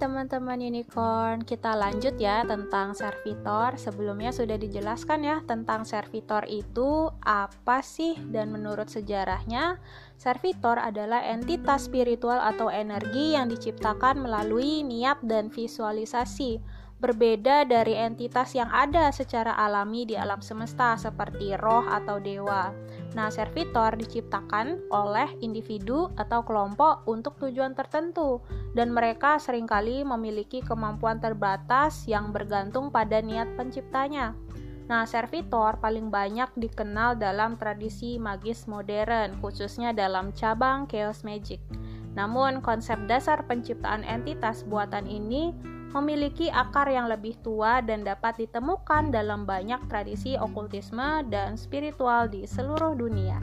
teman-teman unicorn, kita lanjut ya tentang servitor. Sebelumnya sudah dijelaskan ya tentang servitor itu apa sih, dan menurut sejarahnya, servitor adalah entitas spiritual atau energi yang diciptakan melalui niat dan visualisasi. Berbeda dari entitas yang ada secara alami di alam semesta seperti roh atau dewa. Nah, servitor diciptakan oleh individu atau kelompok untuk tujuan tertentu, dan mereka seringkali memiliki kemampuan terbatas yang bergantung pada niat penciptanya. Nah, servitor paling banyak dikenal dalam tradisi magis modern, khususnya dalam cabang chaos magic. Namun, konsep dasar penciptaan entitas buatan ini memiliki akar yang lebih tua dan dapat ditemukan dalam banyak tradisi okultisme dan spiritual di seluruh dunia.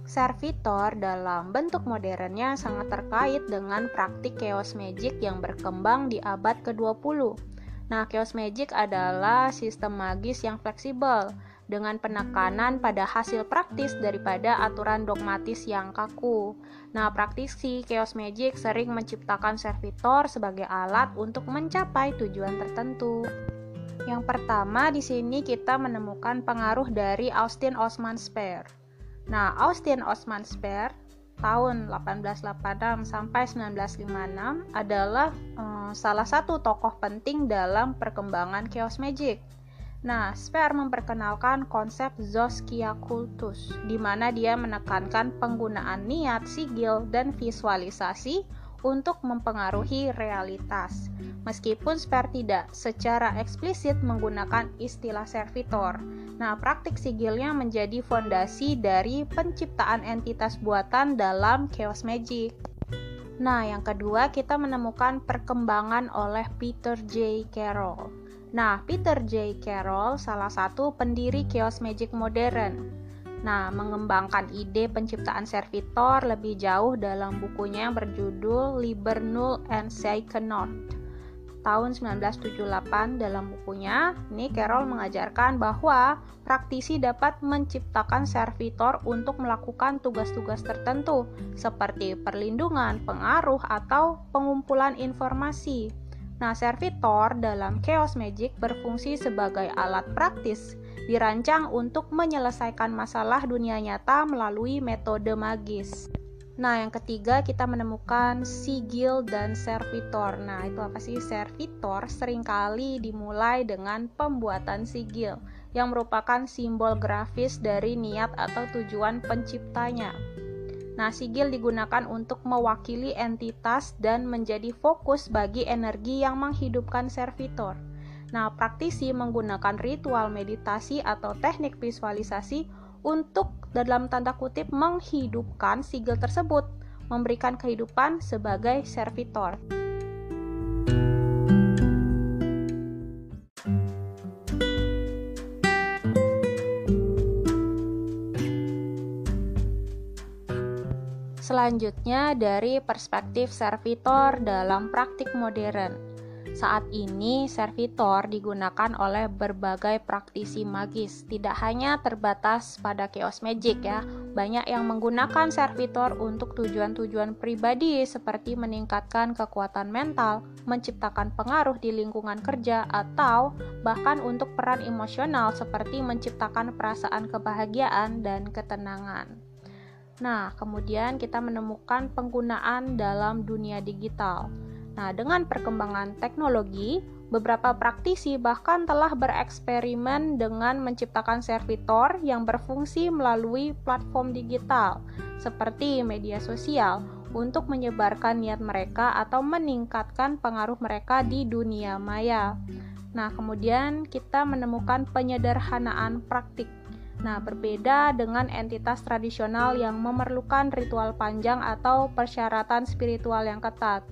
Servitor dalam bentuk modernnya sangat terkait dengan praktik chaos magic yang berkembang di abad ke-20. Nah, chaos magic adalah sistem magis yang fleksibel dengan penekanan pada hasil praktis daripada aturan dogmatis yang kaku. Nah, praktisi chaos magic sering menciptakan servitor sebagai alat untuk mencapai tujuan tertentu. Yang pertama di sini kita menemukan pengaruh dari Austin Osman Spare. Nah, Austin Osman Spare tahun 1886 sampai 1956 adalah salah satu tokoh penting dalam perkembangan chaos magic. Nah, Spare memperkenalkan konsep Zoskia Kultus, di mana dia menekankan penggunaan niat, sigil, dan visualisasi untuk mempengaruhi realitas. Meskipun Spare tidak secara eksplisit menggunakan istilah servitor. Nah, praktik sigilnya menjadi fondasi dari penciptaan entitas buatan dalam chaos magic. Nah, yang kedua kita menemukan perkembangan oleh Peter J. Carroll. Nah, Peter J. Carroll salah satu pendiri chaos magic modern. Nah, mengembangkan ide penciptaan servitor lebih jauh dalam bukunya yang berjudul Liber Null and Psychonaut tahun 1978. Dalam bukunya, ini Carroll mengajarkan bahwa praktisi dapat menciptakan servitor untuk melakukan tugas-tugas tertentu seperti perlindungan, pengaruh, atau pengumpulan informasi. Nah, servitor dalam chaos magic berfungsi sebagai alat praktis, dirancang untuk menyelesaikan masalah dunia nyata melalui metode magis. Nah, yang ketiga kita menemukan sigil dan servitor. Nah, itu apa sih? Servitor seringkali dimulai dengan pembuatan sigil yang merupakan simbol grafis dari niat atau tujuan penciptanya. Nah, sigil digunakan untuk mewakili entitas dan menjadi fokus bagi energi yang menghidupkan servitor. Nah, praktisi menggunakan ritual meditasi atau teknik visualisasi untuk dalam tanda kutip menghidupkan sigil tersebut, memberikan kehidupan sebagai servitor. Selanjutnya dari perspektif servitor dalam praktik modern. Saat ini servitor digunakan oleh berbagai praktisi magis, tidak hanya terbatas pada chaos magic ya. Banyak yang menggunakan servitor untuk tujuan-tujuan pribadi seperti meningkatkan kekuatan mental, menciptakan pengaruh di lingkungan kerja, atau bahkan untuk peran emosional seperti menciptakan perasaan kebahagiaan dan ketenangan. Nah, kemudian kita menemukan penggunaan dalam dunia digital. Nah, dengan perkembangan teknologi, beberapa praktisi bahkan telah bereksperimen dengan menciptakan servitor yang berfungsi melalui platform digital seperti media sosial untuk menyebarkan niat mereka atau meningkatkan pengaruh mereka di dunia maya. Nah, kemudian kita menemukan penyederhanaan praktik. Nah, berbeda dengan entitas tradisional yang memerlukan ritual panjang atau persyaratan spiritual yang ketat.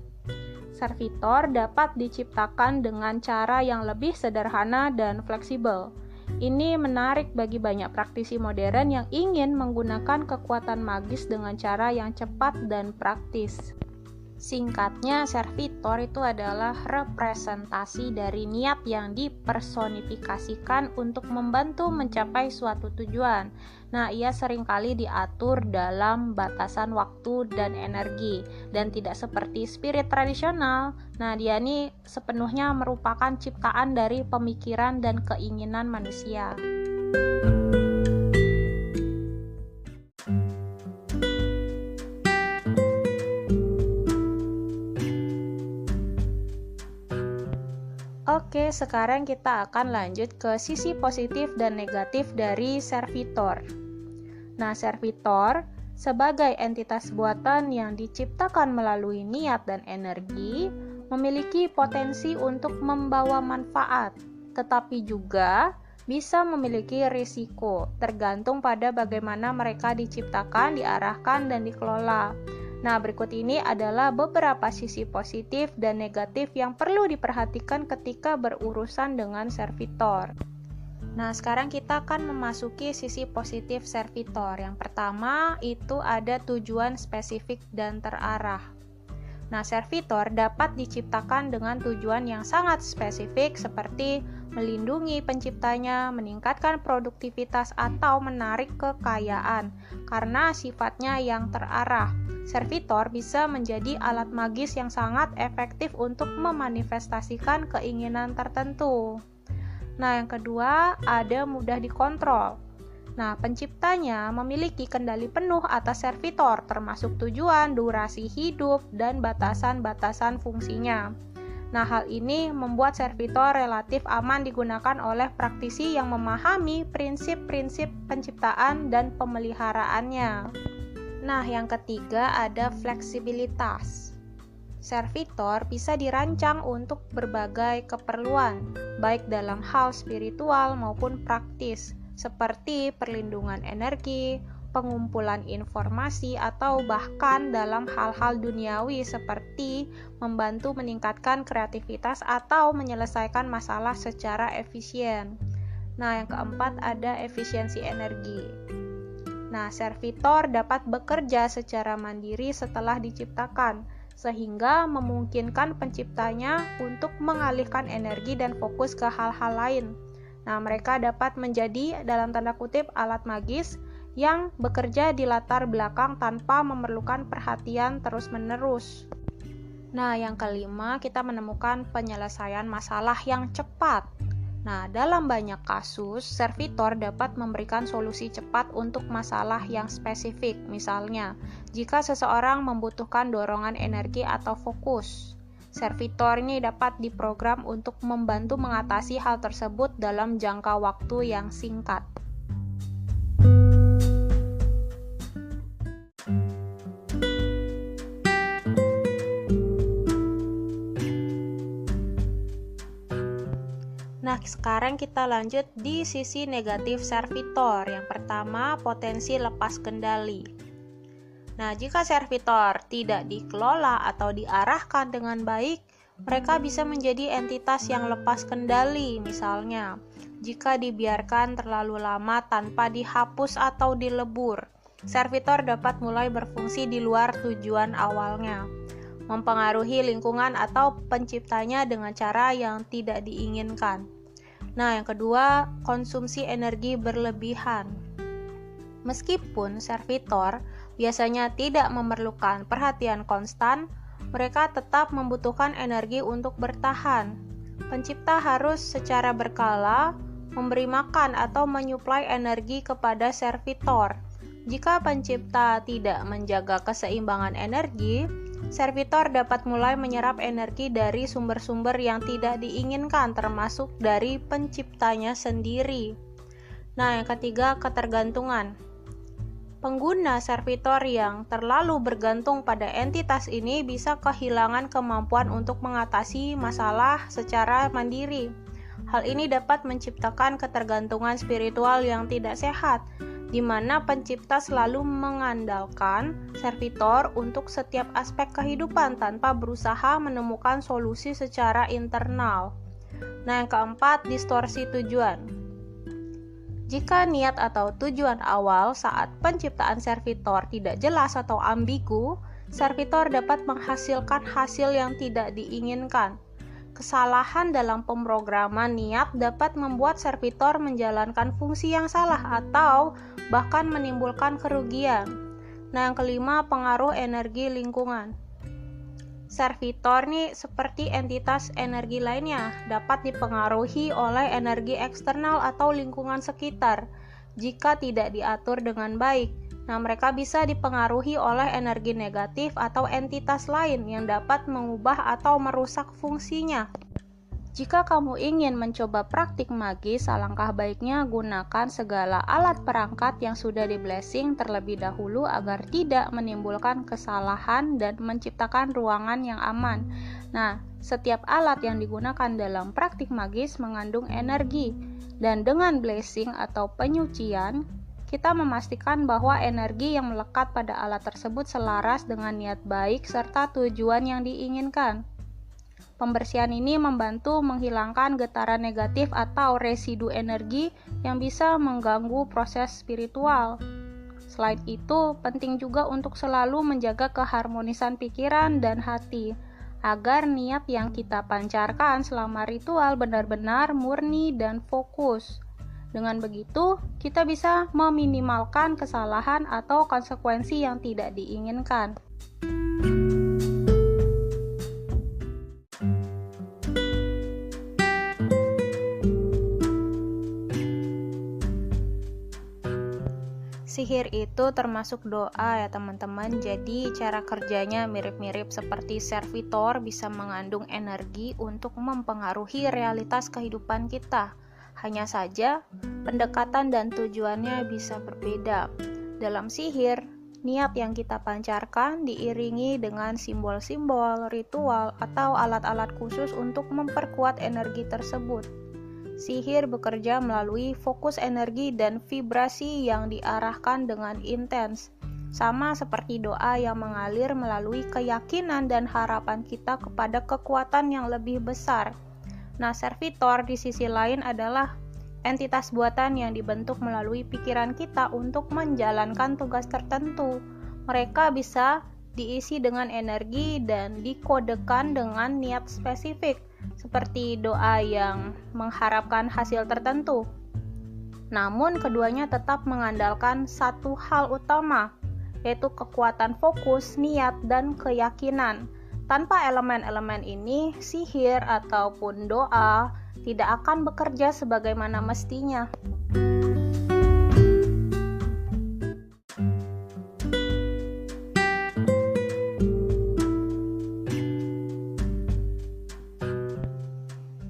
Servitor dapat diciptakan dengan cara yang lebih sederhana dan fleksibel. Ini menarik bagi banyak praktisi modern yang ingin menggunakan kekuatan magis dengan cara yang cepat dan praktis. Singkatnya, servitor itu adalah representasi dari niat yang dipersonifikasikan untuk membantu mencapai suatu tujuan. Nah, ia seringkali diatur dalam batasan waktu dan energi, dan tidak seperti spirit tradisional. Nah, dia ini sepenuhnya merupakan ciptaan dari pemikiran dan keinginan manusia. Oke, sekarang kita akan lanjut ke sisi positif dan negatif dari servitor. Nah, servitor sebagai entitas buatan yang diciptakan melalui niat dan energi, memiliki potensi untuk membawa manfaat, tetapi juga bisa memiliki risiko, tergantung pada bagaimana mereka diciptakan, diarahkan, dan dikelola. Nah, berikut ini adalah beberapa sisi positif dan negatif yang perlu diperhatikan ketika berurusan dengan servitor. Nah, sekarang kita akan memasuki sisi positif servitor. Yang pertama, itu ada tujuan spesifik dan terarah. Nah, servitor dapat diciptakan dengan tujuan yang sangat spesifik seperti melindungi penciptanya, meningkatkan produktivitas, atau menarik kekayaan karena sifatnya yang terarah. Servitor bisa menjadi alat magis yang sangat efektif untuk memanifestasikan keinginan tertentu. Nah, yang kedua, ada mudah dikontrol. Nah, penciptanya memiliki kendali penuh atas servitor, termasuk tujuan, durasi hidup, dan batasan-batasan fungsinya. Nah, hal ini membuat servitor relatif aman digunakan oleh praktisi yang memahami prinsip-prinsip penciptaan dan pemeliharaannya. Nah, yang ketiga ada fleksibilitas. Servitor bisa dirancang untuk berbagai keperluan, baik dalam hal spiritual maupun praktis, seperti perlindungan energi, pengumpulan informasi, atau bahkan dalam hal-hal duniawi seperti membantu meningkatkan kreativitas atau menyelesaikan masalah secara efisien. Nah, yang keempat ada efisiensi energi. Nah, servitor dapat bekerja secara mandiri setelah diciptakan, sehingga memungkinkan penciptanya untuk mengalihkan energi dan fokus ke hal-hal lain. Nah, mereka dapat menjadi dalam tanda kutip alat magis yang bekerja di latar belakang tanpa memerlukan perhatian terus-menerus. Nah, yang kelima, kita menemukan penyelesaian masalah yang cepat. Nah, dalam banyak kasus, servitor dapat memberikan solusi cepat untuk masalah yang spesifik. Misalnya, jika seseorang membutuhkan dorongan energi atau fokus, servitor ini dapat diprogram untuk membantu mengatasi hal tersebut dalam jangka waktu yang singkat. Nah, sekarang kita lanjut di sisi negatif servitor. Yang pertama, potensi lepas kendali. Nah, jika servitor tidak dikelola atau diarahkan dengan baik, mereka bisa menjadi entitas yang lepas kendali. Misalnya, jika dibiarkan terlalu lama tanpa dihapus atau dilebur, servitor dapat mulai berfungsi di luar tujuan awalnya, mempengaruhi lingkungan atau penciptanya dengan cara yang tidak diinginkan. Nah, yang kedua, konsumsi energi berlebihan. Meskipun servitor biasanya tidak memerlukan perhatian konstan, mereka tetap membutuhkan energi untuk bertahan. Pencipta harus secara berkala memberi makan atau menyuplai energi kepada servitor. Jika pencipta tidak menjaga keseimbangan energi, servitor dapat mulai menyerap energi dari sumber-sumber yang tidak diinginkan, termasuk dari penciptanya sendiri. Nah, yang ketiga, ketergantungan. Pengguna servitor yang terlalu bergantung pada entitas ini bisa kehilangan kemampuan untuk mengatasi masalah secara mandiri. Hal ini dapat menciptakan ketergantungan spiritual yang tidak sehat, di mana pencipta selalu mengandalkan servitor untuk setiap aspek kehidupan tanpa berusaha menemukan solusi secara internal. Nah, yang keempat, distorsi tujuan. Jika niat atau tujuan awal saat penciptaan servitor tidak jelas atau ambigu, servitor dapat menghasilkan hasil yang tidak diinginkan. Kesalahan dalam pemrograman niat dapat membuat servitor menjalankan fungsi yang salah atau bahkan menimbulkan kerugian. Nah, yang kelima, pengaruh energi lingkungan. Servitor nih seperti entitas energi lainnya dapat dipengaruhi oleh energi eksternal atau lingkungan sekitar jika tidak diatur dengan baik. Nah, mereka bisa dipengaruhi oleh energi negatif atau entitas lain yang dapat mengubah atau merusak fungsinya. Jika kamu ingin mencoba praktik magis, alangkah baiknya gunakan segala alat perangkat yang sudah di-blessing terlebih dahulu agar tidak menimbulkan kesalahan dan menciptakan ruangan yang aman. Nah, setiap alat yang digunakan dalam praktik magis mengandung energi, dan dengan blessing atau penyucian, kita memastikan bahwa energi yang melekat pada alat tersebut selaras dengan niat baik serta tujuan yang diinginkan. Pembersihan ini membantu menghilangkan getaran negatif atau residu energi yang bisa mengganggu proses spiritual. Selain itu, penting juga untuk selalu menjaga keharmonisan pikiran dan hati, agar niat yang kita pancarkan selama ritual benar-benar murni dan fokus. Dengan begitu, kita bisa meminimalkan kesalahan atau konsekuensi yang tidak diinginkan. Sihir itu termasuk doa ya teman-teman, jadi cara kerjanya mirip-mirip seperti servitor, bisa mengandung energi untuk mempengaruhi realitas kehidupan kita. Hanya saja, pendekatan dan tujuannya bisa berbeda. Dalam sihir, niat yang kita pancarkan diiringi dengan simbol-simbol, ritual, atau alat-alat khusus untuk memperkuat energi tersebut. Sihir bekerja melalui fokus energi dan vibrasi yang diarahkan dengan intens, sama seperti doa yang mengalir melalui keyakinan dan harapan kita kepada kekuatan yang lebih besar. Nah, servitor di sisi lain adalah entitas buatan yang dibentuk melalui pikiran kita untuk menjalankan tugas tertentu. Mereka bisa diisi dengan energi dan dikodekan dengan niat spesifik, seperti doa yang mengharapkan hasil tertentu. Namun, keduanya tetap mengandalkan satu hal utama, yaitu kekuatan fokus, niat, dan keyakinan. Tanpa elemen-elemen ini, sihir ataupun doa tidak akan bekerja sebagaimana mestinya.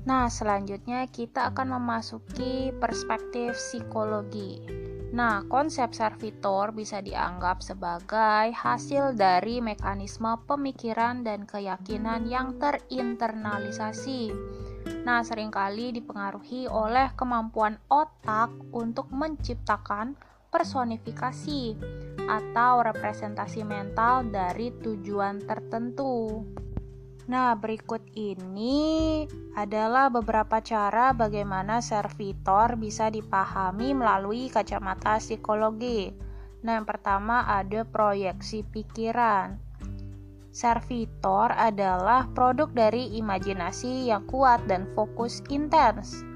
Nah, selanjutnya kita akan memasuki perspektif psikologi. Nah, konsep servitor bisa dianggap sebagai hasil dari mekanisme pemikiran dan keyakinan yang terinternalisasi. Nah, seringkali dipengaruhi oleh kemampuan otak untuk menciptakan personifikasi atau representasi mental dari tujuan tertentu. Nah, berikut ini adalah beberapa cara bagaimana servitor bisa dipahami melalui kacamata psikologi. Nah, yang pertama ada proyeksi pikiran. Servitor adalah produk dari imajinasi yang kuat dan fokus intens,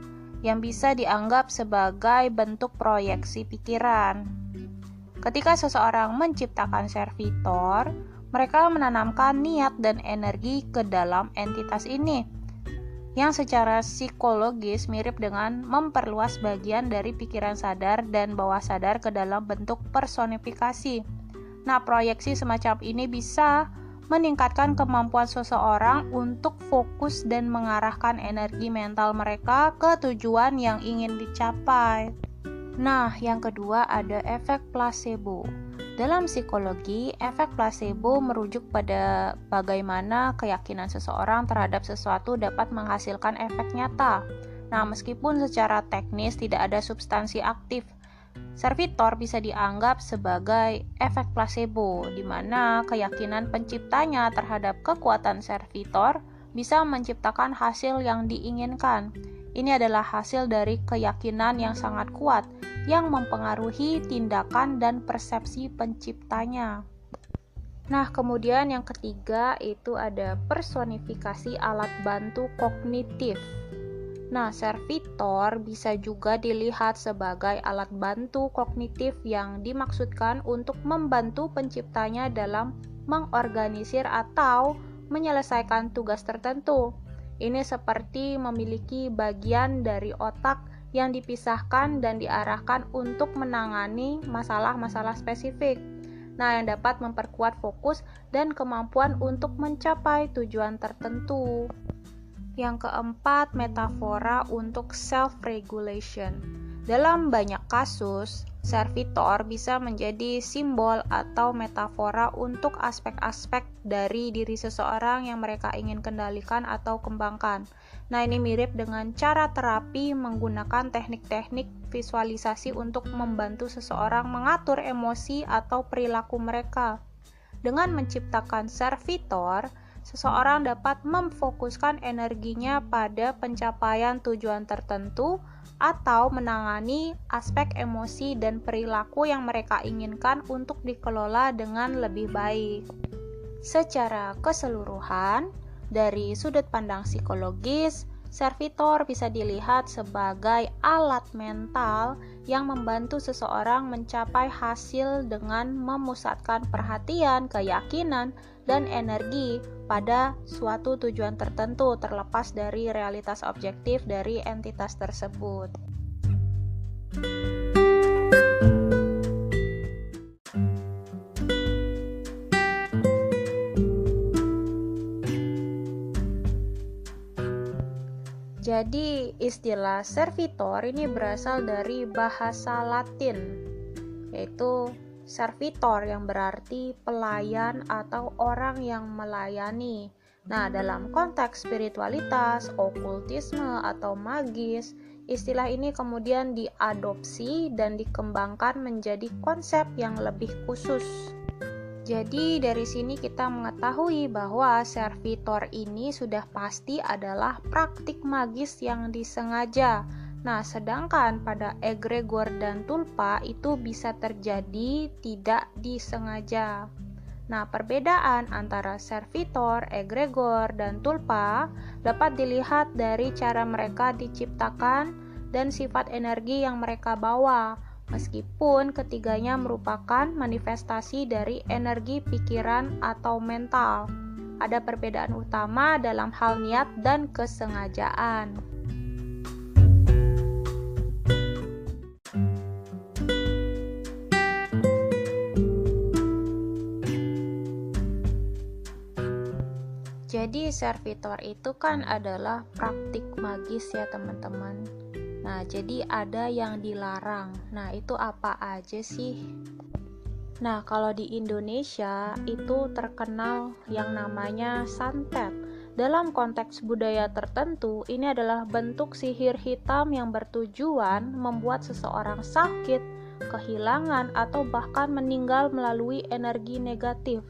yang bisa dianggap sebagai bentuk proyeksi pikiran. Ketika seseorang menciptakan servitor, mereka menanamkan niat dan energi ke dalam entitas ini, yang secara psikologis mirip dengan memperluas bagian dari pikiran sadar dan bawah sadar ke dalam bentuk personifikasi. Nah, proyeksi semacam ini bisa meningkatkan kemampuan seseorang untuk fokus dan mengarahkan energi mental mereka ke tujuan yang ingin dicapai. Nah, yang kedua ada efek placebo. Dalam psikologi, efek placebo merujuk pada bagaimana keyakinan seseorang terhadap sesuatu dapat menghasilkan efek nyata. Nah, meskipun secara teknis tidak ada substansi aktif, servitor bisa dianggap sebagai efek placebo, di mana keyakinan penciptanya terhadap kekuatan servitor bisa menciptakan hasil yang diinginkan. Ini adalah hasil dari keyakinan yang sangat kuat yang mempengaruhi tindakan dan persepsi penciptanya. Nah, kemudian yang ketiga itu ada personifikasi alat bantu kognitif. Nah, servitor bisa juga dilihat sebagai alat bantu kognitif yang dimaksudkan untuk membantu penciptanya dalam mengorganisir atau menyelesaikan tugas tertentu. Ini seperti memiliki bagian dari otak yang dipisahkan dan diarahkan untuk menangani masalah-masalah spesifik. Nah, yang dapat memperkuat fokus dan kemampuan untuk mencapai tujuan tertentu. Yang keempat, metafora untuk self-regulation. Dalam banyak kasus, servitor bisa menjadi simbol atau metafora untuk aspek-aspek dari diri seseorang yang mereka ingin kendalikan atau kembangkan. Nah, ini mirip dengan cara terapi menggunakan teknik-teknik visualisasi untuk membantu seseorang mengatur emosi atau perilaku mereka. Dengan menciptakan servitor, seseorang dapat memfokuskan energinya pada pencapaian tujuan tertentu atau menangani aspek emosi dan perilaku yang mereka inginkan untuk dikelola dengan lebih baik. Secara keseluruhan, dari sudut pandang psikologis, servitor bisa dilihat sebagai alat mental yang membantu seseorang mencapai hasil dengan memusatkan perhatian, keyakinan, dan energi pada suatu tujuan tertentu terlepas dari realitas objektif dari entitas tersebut. Jadi istilah servitor ini berasal dari bahasa Latin, yaitu servitor yang berarti pelayan atau orang yang melayani. Nah, dalam konteks spiritualitas, okultisme atau magis, istilah ini kemudian diadopsi dan dikembangkan menjadi konsep yang lebih khusus. Jadi dari sini kita mengetahui bahwa servitor ini sudah pasti adalah praktik magis yang disengaja. Nah, sedangkan pada egregor dan tulpa itu bisa terjadi tidak disengaja. Nah, perbedaan antara servitor, egregor, dan tulpa dapat dilihat dari cara mereka diciptakan dan sifat energi yang mereka bawa. Meskipun ketiganya merupakan manifestasi dari energi pikiran atau mental, ada perbedaan utama dalam hal niat dan kesengajaan. Jadi servitor itu kan adalah praktik magis ya teman-teman. Nah, jadi ada yang dilarang. Nah, itu apa aja sih? Nah, kalau di Indonesia itu terkenal yang namanya santet. Dalam konteks budaya tertentu, ini adalah bentuk sihir hitam yang bertujuan membuat seseorang sakit, kehilangan, atau bahkan meninggal melalui energi negatif.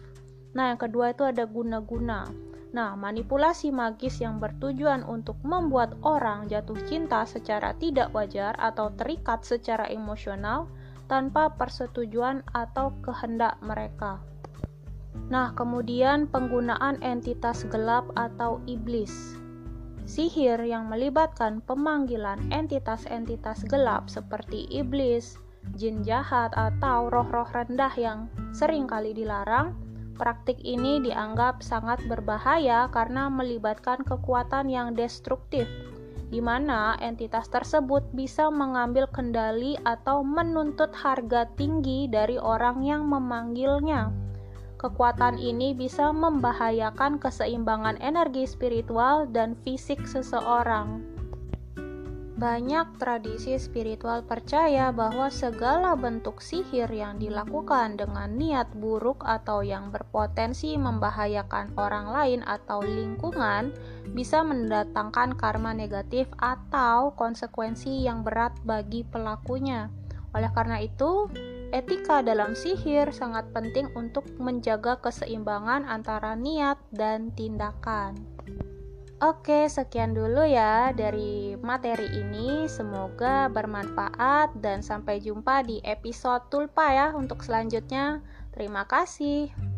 Nah, yang kedua itu ada guna-guna. Nah, manipulasi magis yang bertujuan untuk membuat orang jatuh cinta secara tidak wajar atau terikat secara emosional tanpa persetujuan atau kehendak mereka. Nah, kemudian penggunaan entitas gelap atau iblis. Sihir yang melibatkan pemanggilan entitas-entitas gelap seperti iblis, jin jahat, atau roh-roh rendah yang seringkali dilarang. Praktik ini dianggap sangat berbahaya karena melibatkan kekuatan yang destruktif, di mana entitas tersebut bisa mengambil kendali atau menuntut harga tinggi dari orang yang memanggilnya. Kekuatan ini bisa membahayakan keseimbangan energi spiritual dan fisik seseorang. Banyak tradisi spiritual percaya bahwa segala bentuk sihir yang dilakukan dengan niat buruk atau yang berpotensi membahayakan orang lain atau lingkungan bisa mendatangkan karma negatif atau konsekuensi yang berat bagi pelakunya. Oleh karena itu, etika dalam sihir sangat penting untuk menjaga keseimbangan antara niat dan tindakan. Oke, sekian dulu ya dari materi ini. Semoga bermanfaat dan sampai jumpa di episode Tulpa ya untuk selanjutnya. Terima kasih.